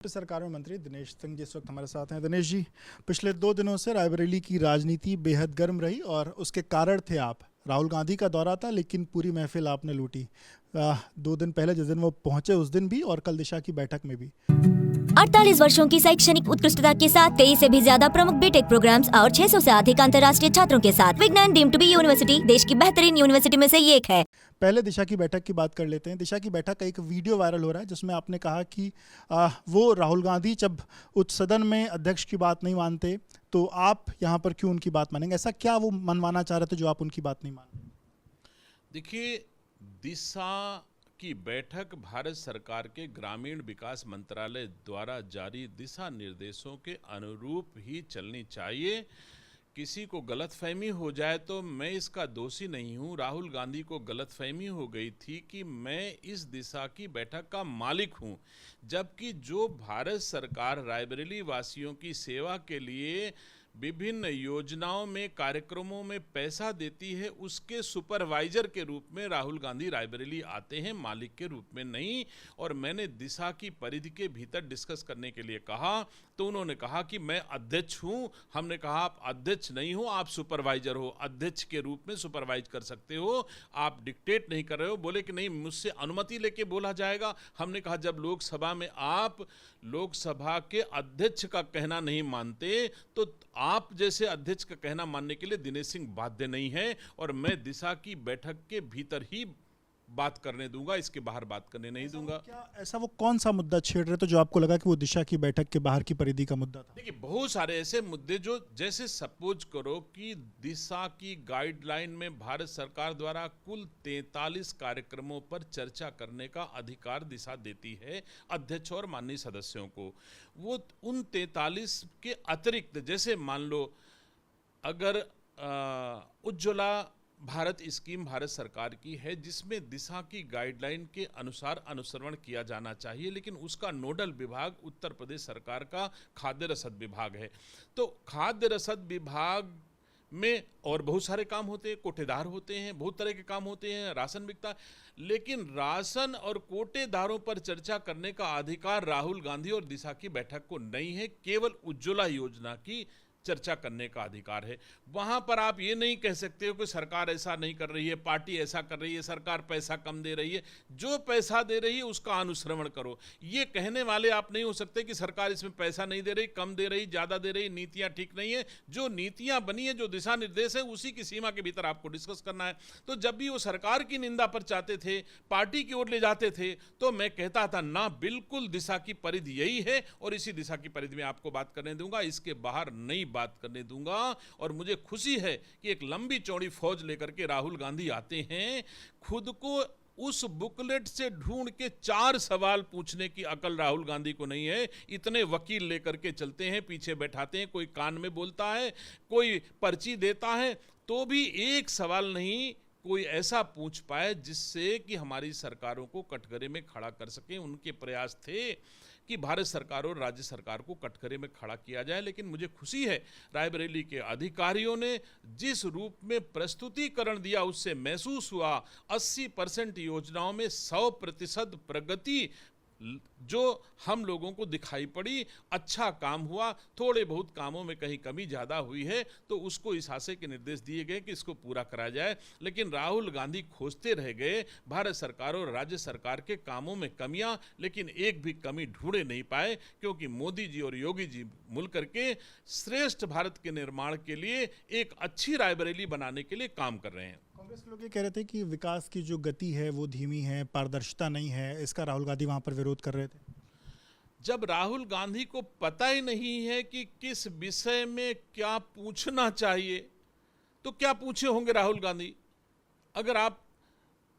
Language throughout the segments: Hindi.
सरकार में मंत्री दिनेश सिंह जी इस वक्त हमारे साथ हैं। दिनेश जी, पिछले 2 दिनों से रायबरेली की राजनीति बेहद गर्म रही और उसके कारण थे आप। राहुल गांधी का दौरा था लेकिन पूरी महफिल आपने लूटी। 2 दिन पहले जिस दिन वो पहुंचे उस दिन भी और कल दिशा की बैठक में भी। 48 वर्षों की शैक्षणिक उत्कृष्टता के साथ 23 से भी ज्यादा प्रमुख बीटेक प्रोग्राम्स और 600 से अधिक अंतर्राष्ट्रीय छात्रों के साथ विज्ञान डीम्ड टू बी यूनिवर्सिटी देश की बेहतरीन यूनिवर्सिटी में से एक है। पहले दिशा की बैठक की बात कर लेते हैं। दिशा की बैठक का एक वीडियो वायरल हो रहा है जिसमें आपने कहा कि वो राहुल गांधी जब उच्च सदन में अध्यक्ष की बात नहीं मानते तो आप यहाँ पर क्यों उनकी बात मानेंगे? ऐसा क्या वो मनवाना चाह रहे थे जो आप उनकी बात नहीं मान रहे? देखिए, दिशा की बैठक भारत सरकार के ग्रामीण विकास मंत्रालय द्वारा जारी दिशा निर्देशों के अनुरूप ही चलनी चाहिए। किसी को गलतफहमी हो जाए तो मैं इसका दोषी नहीं हूं। राहुल गांधी को गलतफहमी हो गई थी कि मैं इस दिशा की बैठक का मालिक हूं, जबकि जो भारत सरकार रायबरेली वासियों की सेवा के लिए विभिन्न योजनाओं में कार्यक्रमों में पैसा देती है, उसके सुपरवाइजर के रूप में राहुल गांधी रायबरेली आते हैं, मालिक के रूप में नहीं। और मैंने दिशा की परिधि के भीतर डिस्कस करने के लिए कहा तो उन्होंने कहा कि मैं अध्यक्ष हूं। हमने कहा आप अध्यक्ष नहीं हो, आप सुपरवाइजर हो, अध्यक्ष के रूप में सुपरवाइज कर सकते हो, आप डिक्टेट नहीं कर रहे हो। बोले कि नहीं, मुझसे अनुमति लेके बोला जाएगा। हमने कहा जब लोकसभा में आप लोकसभा के अध्यक्ष का कहना नहीं मानते तो आप जैसे अध्यक्ष का कहना मानने के लिए दिनेश सिंह बाध्य नहीं है। और मैं दिशा की बैठक के भीतर ही बात करने दूंगा, इसके बाहर बात करने नहीं दूंगा। क्या ऐसा वो कौन सा मुद्दा छेड़ रहे थे जो आपको लगा कि वो दिशा की बैठक के बाहर की परिधि का मुद्दा था? देखिए, बहुत सारे ऐसे मुद्दे जो, जैसे सपोज करो कि दिशा की गाइडलाइन में भारत सरकार द्वारा कुल 43 कार्यक्रमों पर चर्चा करने का अधिकार दिशा देती है अध्यक्ष और माननीय सदस्यों को। वो उन 43 के अतिरिक्त, जैसे मान लो अगर उज्ज्वला भारत स्कीम भारत सरकार की है जिसमें दिशा की गाइडलाइन के अनुसार अनुसरण किया जाना चाहिए, लेकिन उसका नोडल विभाग उत्तर प्रदेश सरकार का खाद्य रसद विभाग है। तो खाद्य रसद विभाग में और बहुत सारे काम होते हैं, कोटेदार होते हैं, बहुत तरह के काम होते हैं, राशन बिकता, लेकिन राशन और कोटेदारों पर चर्चा करने का अधिकार राहुल गांधी और दिशा की बैठक को नहीं है। केवल उज्ज्वला योजना की चर्चा करने का अधिकार है। वहां पर आप ये नहीं कह सकते हो कि सरकार ऐसा नहीं कर रही है, पार्टी ऐसा कर रही है, सरकार पैसा कम दे रही है। जो पैसा दे रही है उसका अनुश्रवण करो। ये कहने वाले आप नहीं हो सकते कि सरकार इसमें पैसा नहीं दे रही, कम दे रही, ज़्यादा दे रही, नीतियाँ ठीक नहीं है। जो नीतियाँ बनी है, जो दिशा निर्देश है, उसी की सीमा के भीतर आपको डिस्कस करना है। तो जब भी वो सरकार की निंदा पर चाहते थे, पार्टी की ओर ले जाते थे, तो मैं कहता था ना, बिल्कुल दिशा की परिधि यही है और इसी दिशा की परिधि में आपको बात करने दूंगा, इसके बाहर नहीं बात करने दूंगा। और मुझे खुशी है कि एक लंबी चौड़ी फौज लेकर के राहुल गांधी आते हैं। खुद को उस बुकलेट से ढूंढ के 4 सवाल पूछने की अकल राहुल गांधी को नहीं है। इतने वकील लेकर के चलते हैं, पीछे बैठाते हैं, कोई कान में बोलता है, कोई पर्ची देता है, तो भी एक सवाल नहीं कोई ऐसा पूछ पाए जिससे कि हमारी सरकारों को कटघरे में खड़ा कर सके। उनके प्रयास थे कि भारत सरकार और राज्य सरकार को कटघरे में खड़ा किया जाए। लेकिन मुझे खुशी है रायबरेली के अधिकारियों ने जिस रूप में प्रस्तुतिकरण दिया उससे महसूस हुआ 80% योजनाओं में 100% प्रगति जो हम लोगों को दिखाई पड़ी। अच्छा काम हुआ, थोड़े बहुत कामों में कहीं कमी ज़्यादा हुई है तो उसको इस आशय के निर्देश दिए गए कि इसको पूरा करा जाए। लेकिन राहुल गांधी खोजते रह गए भारत सरकार और राज्य सरकार के कामों में कमियां, लेकिन एक भी कमी ढूंढे नहीं पाए, क्योंकि मोदी जी और योगी जी मिल करके श्रेष्ठ भारत के निर्माण के लिए एक अच्छी रायबरेली बनाने के लिए काम कर रहे हैं। कांग्रेस लोग ये कह रहे थे कि विकास की जो गति है वो धीमी है, पारदर्शिता नहीं है, इसका राहुल गांधी वहां पर विरोध कर रहे थे। जब राहुल गांधी को पता ही नहीं है कि किस विषय में क्या पूछना चाहिए तो क्या पूछे होंगे राहुल गांधी? अगर आप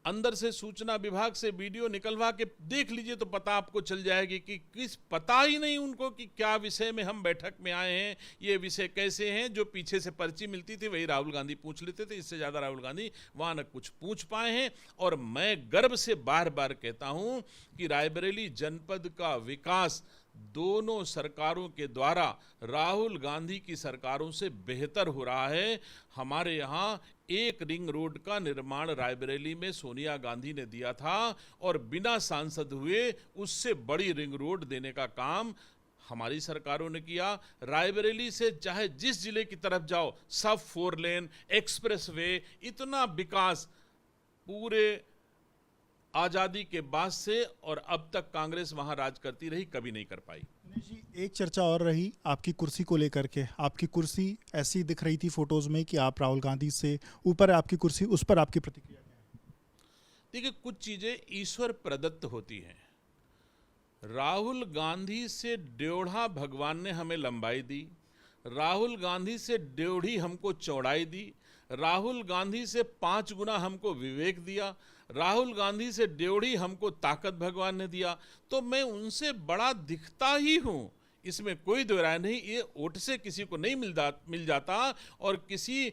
अंदर से सूचना विभाग से वीडियो निकलवा के देख लीजिए तो पता आपको चल जाएगी कि पता ही नहीं उनको कि क्या विषय में हम बैठक में आए हैं, ये विषय कैसे हैं। जो पीछे से पर्ची मिलती थी वही राहुल गांधी पूछ लेते थे, इससे ज़्यादा राहुल गांधी वहाँ न कुछ पूछ पाए हैं। और मैं गर्व से बार बार कहता हूँ कि रायबरेली जनपद का विकास दोनों सरकारों के द्वारा राहुल गांधी की सरकारों से बेहतर हो रहा है। हमारे यहाँ एक रिंग रोड का निर्माण रायबरेली में सोनिया गांधी ने दिया था और बिना सांसद हुए उससे बड़ी रिंग रोड देने का काम हमारी सरकारों ने किया। रायबरेली से चाहे जिस जिले की तरफ जाओ, सब 4 लेन एक्सप्रेसवे, इतना विकास पूरे आज़ादी के बाद से और अब तक कांग्रेस वहां राज करती रही, कभी नहीं कर पाई। दिनेश जी, एक चर्चा और रही आपकी कुर्सी को लेकर के। आपकी कुर्सी ऐसी दिख रही थी फोटोज में कि आप राहुल गांधी से ऊपर है आपकी कुर्सी, उस पर आपकी प्रतिक्रिया क्या है? देखिए, कुछ चीजें ईश्वर प्रदत्त होती हैं। राहुल गांधी से ड्योढ़ा भगवान ने हमें लंबाई दी, राहुल गांधी से ड्योढ़ी हमको चौड़ाई दी, राहुल गांधी से 5 गुना हमको विवेक दिया, राहुल गांधी से ड्योढ़ी हमको ताकत भगवान ने दिया। तो मैं उनसे बड़ा दिखता ही हूं, इसमें कोई दो राय नहीं। ये ओट से किसी को नहीं मिल जाता और किसी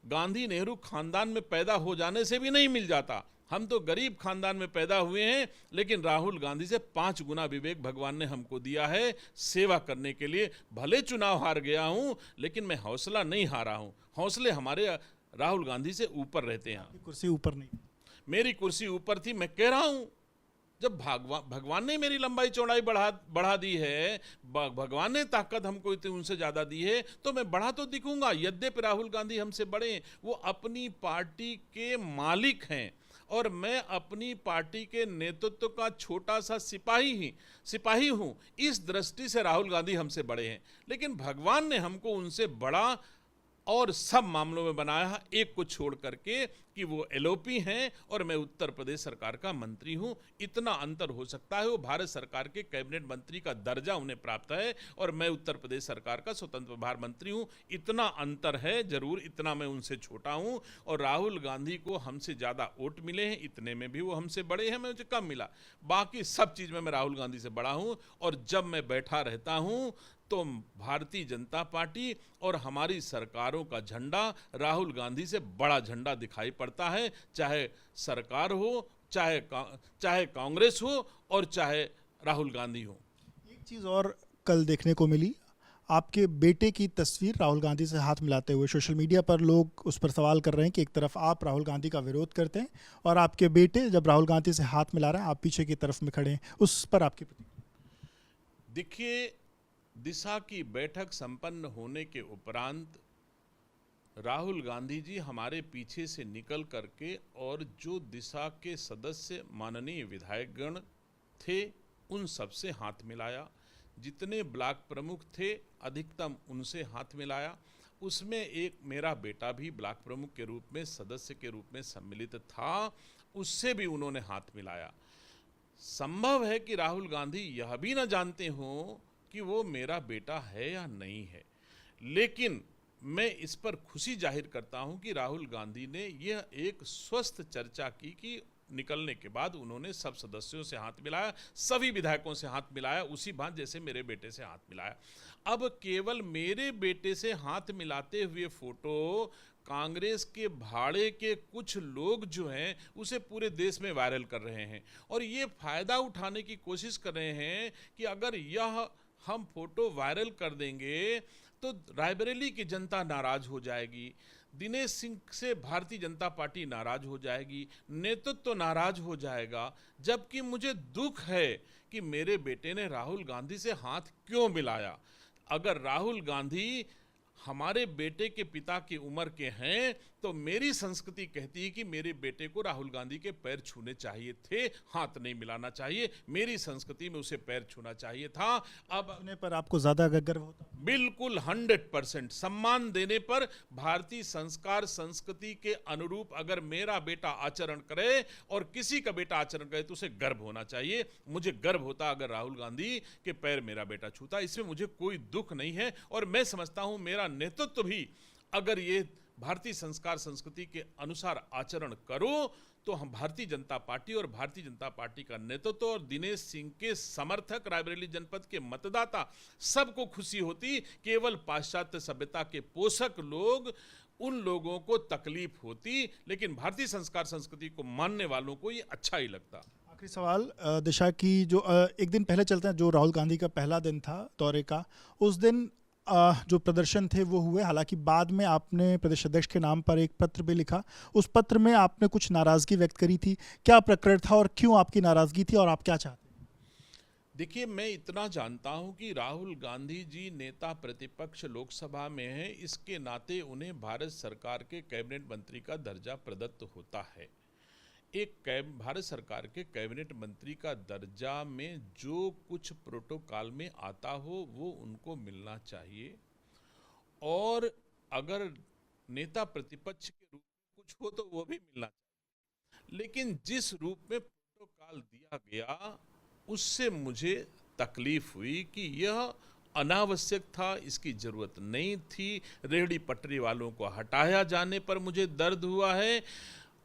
गांधी नेहरू खानदान में पैदा हो जाने से भी नहीं मिल जाता। हम तो गरीब खानदान में पैदा हुए हैं, लेकिन राहुल गांधी से 5 गुना विवेक भगवान ने हमको दिया है सेवा करने के लिए। भले चुनाव हार गया हूं, लेकिन मैं हौसला नहीं हारा हूं। हौसले हमारे राहुल गांधी से ऊपर रहते हैं। कुर्सी ऊपर नहीं, मेरी कुर्सी ऊपर थी। मैं कह रहा हूं, जब भगवान ने मेरी लंबाई चौड़ाई बढ़ा दी है, भगवान ने ताकत हमको उनसे ज़्यादा दी है, तो मैं बढ़ा तो दिखूंगा। यद्यपि राहुल गांधी हमसे बड़े हैं, वो अपनी पार्टी के मालिक हैं और मैं अपनी पार्टी के नेतृत्व का छोटा सा सिपाही हूं। इस दृष्टि से राहुल गांधी हमसे बड़े हैं, लेकिन भगवान ने हमको उनसे बड़ा और सब मामलों में बनाया है, एक को छोड़ करके कि वो एलओपी हैं और मैं उत्तर प्रदेश सरकार का मंत्री हूं। इतना अंतर हो सकता है। वो भारत सरकार के कैबिनेट मंत्री का दर्जा उन्हें प्राप्त है और मैं उत्तर प्रदेश सरकार का स्वतंत्र प्रभार मंत्री हूं। इतना अंतर है, जरूर इतना मैं उनसे छोटा हूं। और राहुल गांधी को हमसे ज़्यादा वोट मिले हैं, इतने में भी वो हमसे बड़े हैं, मुझे कम मिला। बाकी सब चीज़ में मैं राहुल गांधी से बड़ा हूं। और जब मैं बैठा रहता हूं तो भारतीय जनता पार्टी और हमारी सरकारों का झंडा राहुल गांधी से बड़ा झंडा दिखाई पड़ता है, चाहे सरकार हो, चाहे कांग्रेस हो और चाहे राहुल गांधी हो। एक चीज़ और कल देखने को मिली, आपके बेटे की तस्वीर राहुल गांधी से हाथ मिलाते हुए। सोशल मीडिया पर लोग उस पर सवाल कर रहे हैं कि एक तरफ आप राहुल गांधी का विरोध करते हैं और आपके बेटे जब राहुल गांधी से हाथ मिला रहे हैं, आप पीछे की तरफ में खड़े हैं, उस पर आपकी प्रतिक्रिया? देखिए, दिशा की बैठक संपन्न होने के उपरांत राहुल गांधी जी हमारे पीछे से निकल करके और जो दिशा के सदस्य माननीय विधायकगण थे उन सब से हाथ मिलाया। जितने ब्लॉक प्रमुख थे अधिकतम उनसे हाथ मिलाया। उसमें एक मेरा बेटा भी ब्लॉक प्रमुख के रूप में, सदस्य के रूप में सम्मिलित था, उससे भी उन्होंने हाथ मिलाया। संभव है कि राहुल गांधी यह भी न जानते हों कि वो मेरा बेटा है या नहीं है, लेकिन मैं इस पर खुशी जाहिर करता हूं कि राहुल गांधी ने यह एक स्वस्थ चर्चा की कि निकलने के बाद उन्होंने सब सदस्यों से हाथ मिलाया, सभी विधायकों से हाथ मिलाया, उसी बात जैसे मेरे बेटे से हाथ मिलाया। अब केवल मेरे बेटे से हाथ मिलाते हुए फोटो कांग्रेस के भाड़े के कुछ लोग जो हैं उसे पूरे देश में वायरल कर रहे हैं और ये फायदा उठाने की कोशिश कर रहे हैं कि अगर यह हम फोटो वायरल कर देंगे तो रायबरेली की जनता नाराज हो जाएगी, दिनेश सिंह से भारतीय जनता पार्टी नाराज हो जाएगी, नेतृत्व नाराज हो जाएगा। जबकि मुझे दुख है कि मेरे बेटे ने राहुल गांधी से हाथ क्यों मिलाया। अगर राहुल गांधी हमारे बेटे के पिता की उम्र के हैं तो मेरी संस्कृति कहती है कि मेरे बेटे को राहुल गांधी के पैर छूने चाहिए थे, हाथ नहीं मिलाना चाहिए। मेरी संस्कृति में उसे पैर छूना चाहिए था। अब अपने पर आपको ज्यादा गर्व होता? बिल्कुल 100% सम्मान देने पर भारतीय संस्कार संस्कृति के अनुरूप अगर मेरा बेटा आचरण करे और किसी का बेटा आचरण करे तो उसे गर्व होना चाहिए। मुझे गर्व होता अगर राहुल गांधी के पैर मेरा बेटा छूता, इसमें मुझे कोई दुख नहीं है। और मैं समझता हूं मेरा नेतृत्व भी अगर ये भारतीय संस्कार संस्कृति के अनुसार आचरण करो तो हम भारतीय जनता पार्टी और भारतीय जनता पार्टी का नेतृत्व और दिनेश सिंह के समर्थक रायबरेली जनपद के मतदाता सबको खुशी होती। केवल पाश्चात्य सभ्यता के पोषक लोग, उन लोगों को तकलीफ होती, लेकिन भारतीय संस्कार संस्कृति को मानने वालों को ये अच्छा ही लगता। आखिरी सवाल दिशा की जो एक दिन पहले चलते हैं, जो राहुल गांधी का पहला दिन था दौरे का, उस दिन जो प्रदर्शन थे वो हुए। हालांकि बाद में आपने प्रदेश अध्यक्ष के नाम पर एक पत्र भी लिखा, उस पत्र में आपने कुछ नाराज़गी व्यक्त करी थी। क्या प्रकरण था और क्यों आपकी नाराज़गी थी और आप क्या चाहते हैं? देखिए, मैं इतना जानता हूं कि राहुल गांधी जी नेता प्रतिपक्ष लोकसभा में हैं, इसके नाते उन्हें भारत सरकार के कैबिनेट मंत्री का दर्जा प्रदत्त होता है। भारत सरकार के कैबिनेट मंत्री का दर्जा में जो कुछ प्रोटोकॉल में आता हो वो उनको मिलना चाहिए, और अगर नेता प्रतिपक्ष के रूप में कुछ हो तो वो भी मिलना चाहिए। लेकिन जिस रूप में प्रोटोकॉल दिया गया उससे मुझे तकलीफ हुई कि यह अनावश्यक था, इसकी ज़रूरत नहीं थी। रेहड़ी पटरी वालों को हटाया जाने पर मुझे दर्द हुआ है,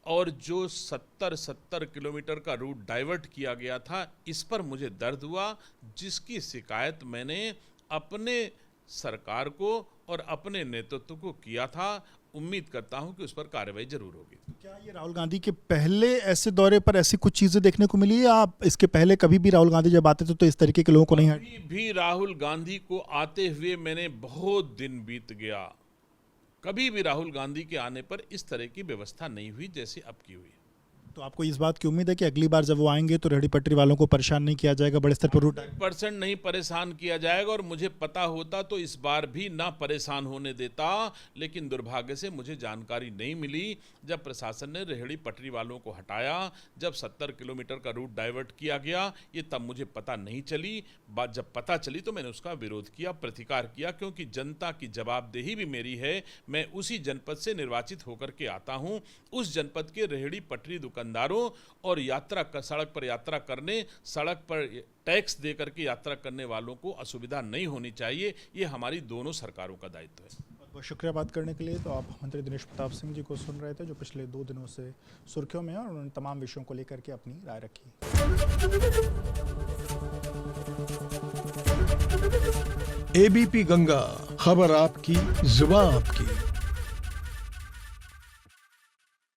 और जो 70 किलोमीटर का रूट डाइवर्ट किया गया था इस पर मुझे दर्द हुआ, जिसकी शिकायत मैंने अपने सरकार को और अपने नेतृत्व को किया था। उम्मीद करता हूं कि उस पर कार्रवाई जरूर होगी। क्या ये राहुल गांधी के पहले ऐसे दौरे पर ऐसी कुछ चीज़ें देखने को मिली, या आप इसके पहले कभी भी राहुल गांधी जब आते थे तो इस तरीके के लोगों को नहीं कभी भी राहुल गांधी को आते हुए मैंने बहुत दिन बीत गया, कभी भी राहुल गांधी के आने पर इस तरह की व्यवस्था नहीं हुई जैसे अब की हुई। तो आपको इस बात की उम्मीद है कि अगली बार जब वो आएंगे तो रेहड़ी पटरी वालों को परेशान नहीं किया जाएगा, बड़े स्तर पर रूट 100% नहीं परेशान किया जाएगा, और मुझे पता होता तो इस बार भी ना परेशान होने देता। लेकिन दुर्भाग्य से मुझे जानकारी नहीं मिली। जब प्रशासन ने रेहड़ी पटरी वालों को हटाया, जब 70 किलोमीटर का रूट डाइवर्ट किया गया, ये तब मुझे पता नहीं चली। बात जब पता चली तो मैंने उसका विरोध किया, प्रतिकार किया, क्योंकि जनता की जवाबदेही भी मेरी है। मैं उसी जनपद से निर्वाचित होकर के आता हूँ। उस जनपद के रेहड़ी पटरी दुकानदारों और सड़क पर यात्रा करने, सड़क पर टैक्स दे करके यात्रा करने वालों को असुविधा नहीं होनी चाहिए। ये हमारी दोनों सरकारों का दायित्व है। बहुत शुक्रिया बात करने के लिए। तो आप मंत्री दिनेश प्रताप सिंह जी को सुन रहे थे, जो पिछले 2 दिनों से सुर्खियों में हैं, और उन्होंने तमाम विषयों को लेकर के अपनी राय रखी। एबीपी गंगा, खबर आपकी, जुबान आपकी।